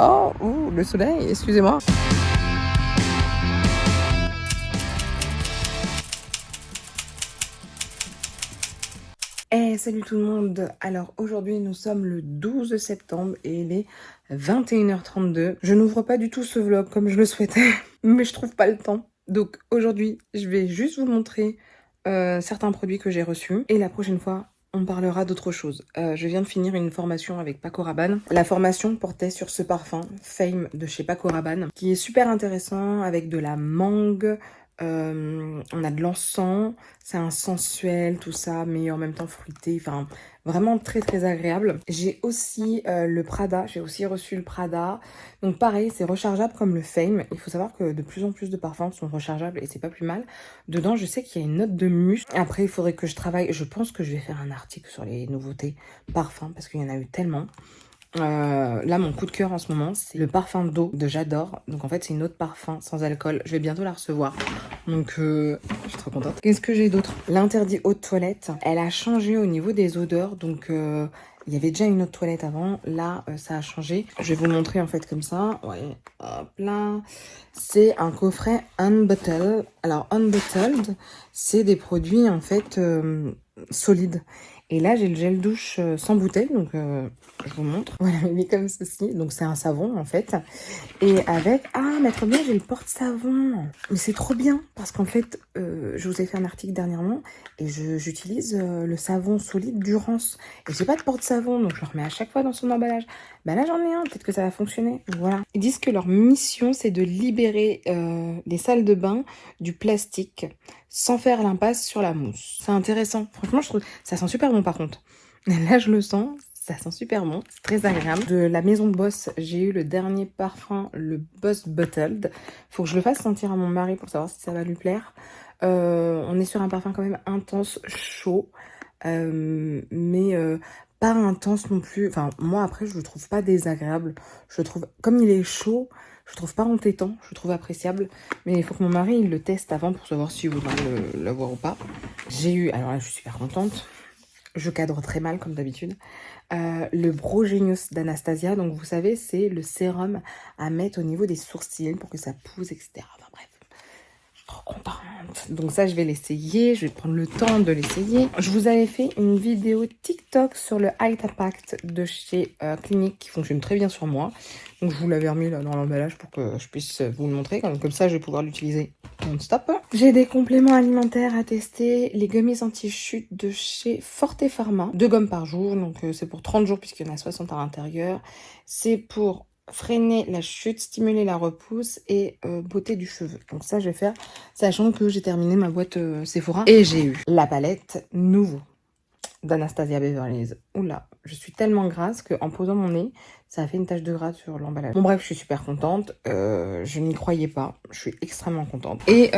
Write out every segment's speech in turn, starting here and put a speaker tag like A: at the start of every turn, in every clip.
A: Oh, ouh, le soleil, excusez-moi. Salut tout le monde. Alors aujourd'hui nous sommes le 12 septembre et il est 21h32. Je n'ouvre pas du tout ce vlog comme je le souhaitais, mais je trouve pas le temps. Donc aujourd'hui je vais juste vous montrer certains produits que j'ai reçus et la prochaine fois on parlera d'autre chose. Je viens de finir une formation avec Paco Rabanne. La formation portait sur ce parfum Fame de chez Paco Rabanne qui est super intéressant avec de la mangue. On a de l'encens, c'est un sensuel, tout ça, mais en même temps fruité, enfin vraiment très très agréable. J'ai aussi le Prada, j'ai aussi reçu le Prada. Donc pareil, c'est rechargeable comme le Fame. Il faut savoir que de plus en plus de parfums sont rechargeables et c'est pas plus mal. Dedans, je sais qu'il y a une note de musc. Après, il faudrait que je travaille. Je pense que je vais faire un article sur les nouveautés parfums parce qu'il y en a eu tellement. Là mon coup de cœur en ce moment c'est le parfum d'eau de J'adore. Donc en fait c'est une eau de parfum sans alcool. Je vais bientôt la recevoir. Donc je suis trop contente. Qu'est-ce que j'ai d'autre? L'interdit eau de toilette. Elle a changé au niveau des odeurs. Donc il y avait déjà une eau de toilette avant. Là ça a changé. Je vais vous montrer en fait comme ça. Ouais, hop là. C'est un coffret Unbottled. Alors Unbottled c'est des produits en fait solides. Et là, j'ai le gel douche sans bouteille, donc je vous montre. Voilà, il est comme ceci. Donc, c'est un savon, en fait. Et avec... Ah, mais trop bien, j'ai le porte-savon. Mais c'est trop bien, parce qu'en fait, je vous ai fait un article dernièrement, et j'utilise le savon solide Durance. Et j'ai pas de porte-savon, donc je le remets à chaque fois dans son emballage. Bah là, j'en ai un, peut-être que ça va fonctionner. Voilà. Ils disent que leur mission, c'est de libérer les salles de bain du plastique sans faire l'impasse sur la mousse. C'est intéressant. Franchement, je trouve ça sent super bon par contre. Là, je le sens. Ça sent super bon. C'est très agréable. De la maison Boss, j'ai eu le dernier parfum, le Boss Bottled. Faut que je le fasse sentir à mon mari pour savoir si ça va lui plaire. On est sur un parfum quand même intense, chaud. Mais pas intense non plus. Enfin, moi, après, je le trouve pas désagréable. Je le trouve, comme il est chaud, je trouve pas entêtant, je le trouve appréciable. Mais il faut que mon mari il le teste avant pour savoir s'il voudra l'avoir ou pas. J'ai eu, alors là, je suis super contente. Je cadre très mal, comme d'habitude. Le Brow Genius d'Anastasia. Donc, vous savez, c'est le sérum à mettre au niveau des sourcils pour que ça pousse, etc. Enfin, bref. Je suis trop contente. Donc ça, je vais l'essayer. Je vais prendre le temps de l'essayer. Je vous avais fait une vidéo TikTok sur le Height Impact de chez Clinique qui fonctionne très bien sur moi. Donc je vous l'avais remis là dans l'emballage pour que je puisse vous le montrer. Comme ça, je vais pouvoir l'utiliser non-stop. J'ai des compléments alimentaires à tester. Les gummies anti-chute de chez Forte Pharma. 2 gommes par jour. Donc c'est pour 30 jours puisqu'il y en a 60 à l'intérieur. C'est pour freiner la chute, stimuler la repousse et beauté du cheveu. Donc ça, je vais faire, sachant que j'ai terminé ma boîte Sephora. Et j'ai eu la palette nouveau d'Anastasia Beverly Hills. Oula, je suis tellement grasse qu'en posant mon nez, ça a fait une tache de gras sur l'emballage. Bon bref, je suis super contente. Je n'y croyais pas. Je suis extrêmement contente. Et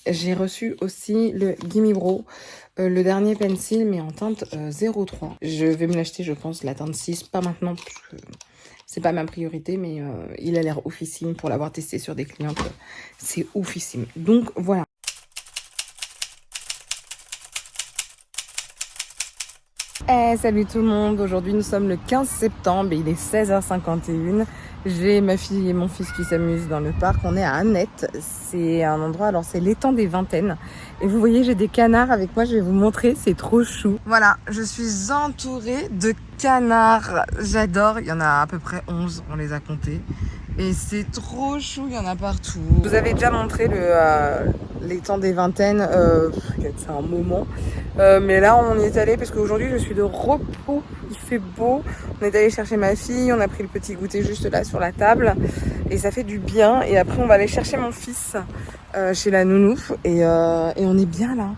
A: j'ai reçu aussi le Gimme Brow. Le dernier pencil, mais en teinte 03. Je vais me l'acheter, je pense, la teinte 6. Pas maintenant, parce que c'est pas ma priorité, mais il a l'air oufissime pour l'avoir testé sur des clientes. C'est oufissime. Donc, voilà. Salut tout le monde, aujourd'hui nous sommes le 15 septembre et il est 16h51. J'ai ma fille et mon fils qui s'amusent dans le parc. On est à Annette, c'est un endroit, alors c'est l'étang des Vingtaines. Et vous voyez, j'ai des canards avec moi, je vais vous montrer, c'est trop chou. Voilà, je suis entourée de canards, j'adore, il y en a à peu près 11, on les a comptés. Et c'est trop chou, il y en a partout. Je vous avais déjà montré l'étang des Vingtaines, c'est un moment. Mais là, on y est allé parce qu'aujourd'hui, je suis de repos. Il fait beau. On est allé chercher ma fille. On a pris le petit goûter juste là sur la table. Et ça fait du bien. Et après, on va aller chercher mon fils chez la nounou. Et on est bien là.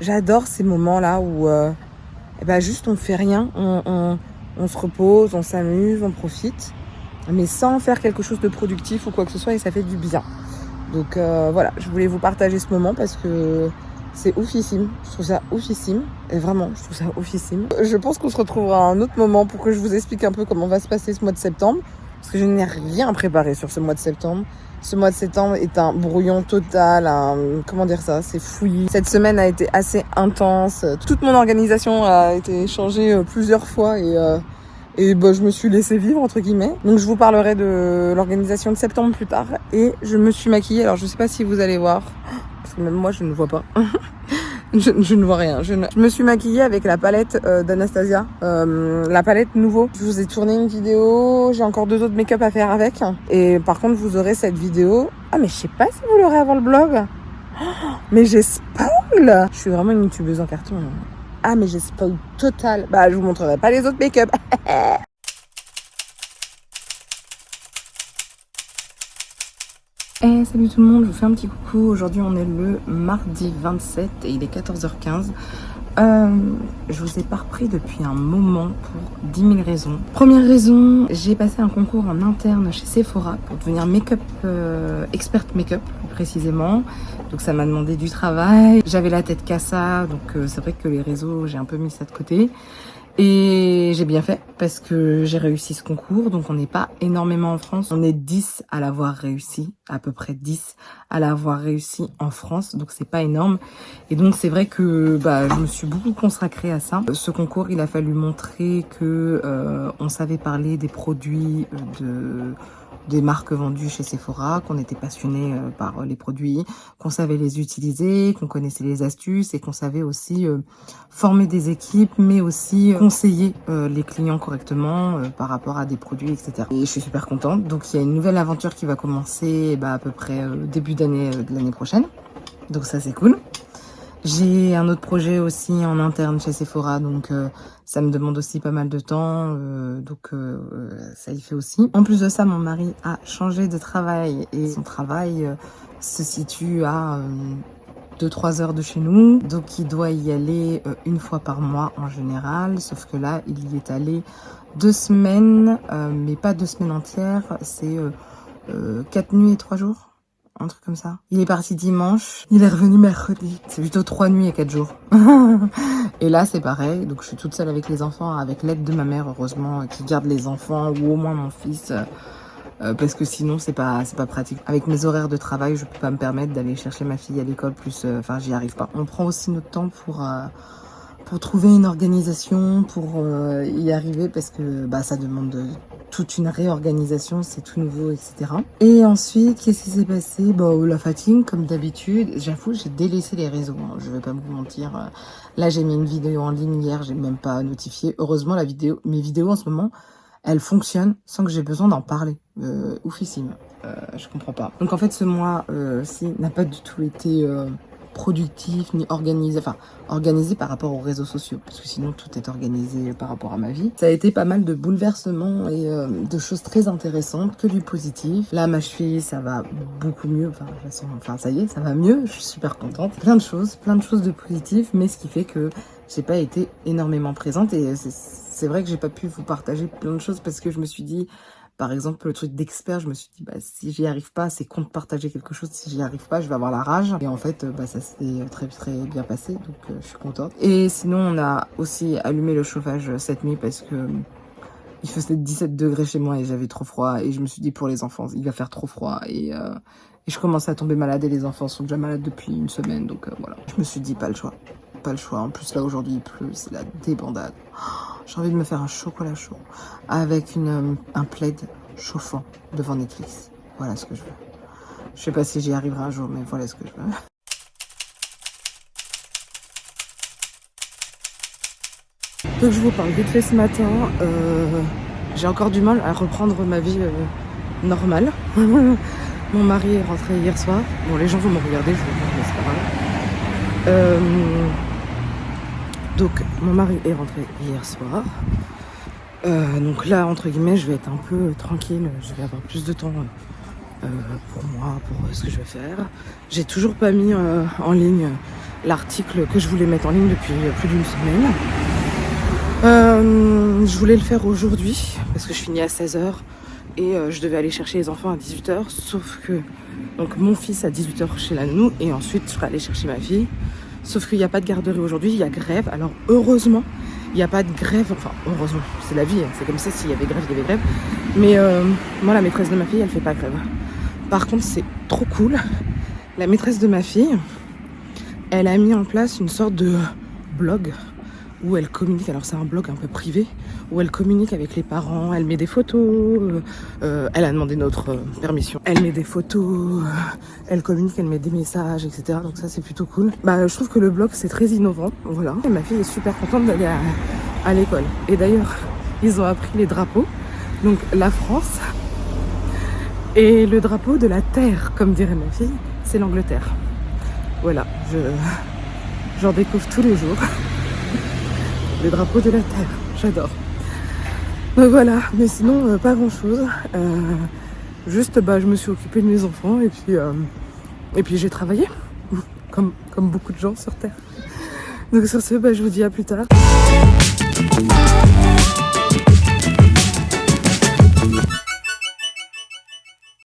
A: J'adore ces moments-là où juste on fait rien. On se repose, on s'amuse, on profite. Mais sans faire quelque chose de productif ou quoi que ce soit. Et ça fait du bien. Donc voilà, je voulais vous partager ce moment parce que c'est oufissime, je trouve ça oufissime, et vraiment, je trouve ça oufissime. Je pense qu'on se retrouvera à un autre moment pour que je vous explique un peu comment va se passer ce mois de septembre, parce que je n'ai rien préparé sur ce mois de septembre. Ce mois de septembre est un brouillon total, comment dire ça, c'est fouillis. Cette semaine a été assez intense, toute mon organisation a été changée plusieurs fois, et Et bah, je me suis laissée vivre, entre guillemets. Donc je vous parlerai de l'organisation de septembre plus tard. Et je me suis maquillée. Alors je sais pas si vous allez voir. Parce que même moi, je ne vois pas. Je ne vois rien. Je me suis maquillée avec la palette d'Anastasia. La palette nouveau. Je vous ai tourné une vidéo. J'ai encore 2 autres make-up à faire avec. Et par contre, vous aurez cette vidéo. Ah, mais je sais pas si vous l'aurez avant le blog. Oh, mais j'ai spoil. Je suis vraiment une youtubeuse en carton. Ah, mais j'ai spoil total. Bah, je vous montrerai pas les autres make-up. Hey, salut tout le monde, je vous fais un petit coucou. Aujourd'hui, on est le mardi 27 et il est 14h15. Je vous ai pas repris depuis un moment pour 10 000 raisons. Première raison, j'ai passé un concours en interne chez Sephora pour devenir make-up expert make-up plus précisément. Donc ça m'a demandé du travail. J'avais la tête qu'à ça, donc c'est vrai que les réseaux, j'ai un peu mis ça de côté. Et j'ai bien fait parce que j'ai réussi ce concours. Donc on n'est pas énormément en France. On est 10 à l'avoir réussi, à peu près 10 à l'avoir réussi en France. Donc c'est pas énorme. Et donc c'est vrai que je me suis beaucoup consacrée à ça. Ce concours, il a fallu montrer que on savait parler des produits des marques vendues chez Sephora, qu'on était passionné par les produits, qu'on savait les utiliser, qu'on connaissait les astuces et qu'on savait aussi former des équipes, mais aussi conseiller les clients correctement par rapport à des produits, etc. Et je suis super contente. Donc il y a une nouvelle aventure qui va commencer à peu près début d'année de l'année prochaine. Donc ça c'est cool. J'ai un autre projet aussi en interne chez Sephora, donc ça me demande aussi pas mal de temps, ça y fait aussi. En plus de ça, mon mari a changé de travail et son travail se situe à 2-3 heures de chez nous, donc il doit y aller 1 fois par mois en général, sauf que là, il y est allé 2 semaines, mais pas 2 semaines entières, c'est 4 nuits et 3 jours. Un truc comme ça. Il est parti dimanche, il est revenu mercredi. C'est plutôt 3 nuits et 4 jours. Et là, c'est pareil. Donc, je suis toute seule avec les enfants, avec l'aide de ma mère, heureusement, qui garde les enfants, ou au moins mon fils. Parce que sinon, c'est pas pratique. Avec mes horaires de travail, je peux pas me permettre d'aller chercher ma fille à l'école, plus... j'y arrive pas. On prend aussi notre temps pour trouver une organisation, pour y arriver, parce que ça demande toute une réorganisation, c'est tout nouveau, etc. Et ensuite, qu'est-ce qui s'est passé? La fatigue, comme d'habitude. J'avoue, j'ai délaissé les réseaux, hein. Je vais pas vous mentir. Là, j'ai mis une vidéo en ligne hier, j'ai même pas notifié. Heureusement, mes vidéos en ce moment, elles fonctionnent sans que j'ai besoin d'en parler. Oufissime. Je comprends pas. Donc en fait, ce mois-ci n'a pas du tout été... productif ni organisé par rapport aux réseaux sociaux, parce que sinon tout est organisé par rapport à ma vie. Ça a été pas mal de bouleversements et de choses très intéressantes, que du positif. Là, ma cheville, ça va beaucoup mieux, ça y est, ça va mieux, je suis super contente. Plein de choses de positif, mais ce qui fait que j'ai pas été énormément présente, et c'est vrai que j'ai pas pu vous partager plein de choses parce que je me suis dit, par exemple, le truc d'expert, je me suis dit, si j'y arrive pas, c'est con de partager quelque chose. Si j'y arrive pas, je vais avoir la rage. Et en fait, ça s'est très très bien passé, donc je suis contente. Et sinon, on a aussi allumé le chauffage cette nuit parce que il faisait 17 degrés chez moi et j'avais trop froid. Et je me suis dit, pour les enfants, il va faire trop froid. Et je commençais à tomber malade et les enfants sont déjà malades depuis 1 semaine. Donc voilà, je me suis dit, pas le choix. Pas le choix. En plus, là, aujourd'hui, il pleut, c'est la débandade. J'ai envie de me faire un chocolat chaud avec un plaid chauffant devant Netflix. Voilà ce que je veux. Je sais pas si j'y arriverai un jour, mais voilà ce que je veux. Donc je vous parle vite fait ce matin. J'ai encore du mal à reprendre ma vie normale. Mon mari est rentré hier soir. Bon, les gens vont me regarder, mais c'est pas grave. Donc mon mari est rentré hier soir. Donc là, entre guillemets, je vais être un peu tranquille. Je vais avoir plus de temps pour moi, pour ce que je vais faire. J'ai toujours pas mis en ligne l'article que je voulais mettre en ligne depuis plus d'1 semaine. Je voulais le faire aujourd'hui parce que je finis à 16h et je devais aller chercher les enfants à 18h. Sauf que donc mon fils à 18h chez la nounou et ensuite je serai aller chercher ma fille. Sauf qu'il n'y a pas de garderie aujourd'hui, il y a grève. Alors heureusement, il n'y a pas de grève. Enfin, heureusement, c'est la vie, hein. C'est comme ça, s'il y avait grève, il y avait grève. Mais moi, la maîtresse de ma fille, elle fait pas grève. Par contre, c'est trop cool. La maîtresse de ma fille, elle a mis en place une sorte de blog où elle communique, alors c'est un blog un peu privé, où elle communique avec les parents, elle met des photos, elle a demandé notre permission, elle met des photos, elle communique, elle met des messages, etc. Donc ça c'est plutôt cool. Bah je trouve que le blog c'est très innovant, voilà. Et ma fille est super contente d'aller à l'école. Et d'ailleurs, ils ont appris les drapeaux, donc la France, et le drapeau de la terre, comme dirait ma fille, c'est l'Angleterre. Voilà, j'en découvre tous les jours. Le drapeau de la terre, j'adore. Donc voilà, mais sinon pas grand chose. Juste je me suis occupée de mes enfants et puis j'ai travaillé, comme beaucoup de gens sur terre. Donc sur ce, je vous dis à plus tard.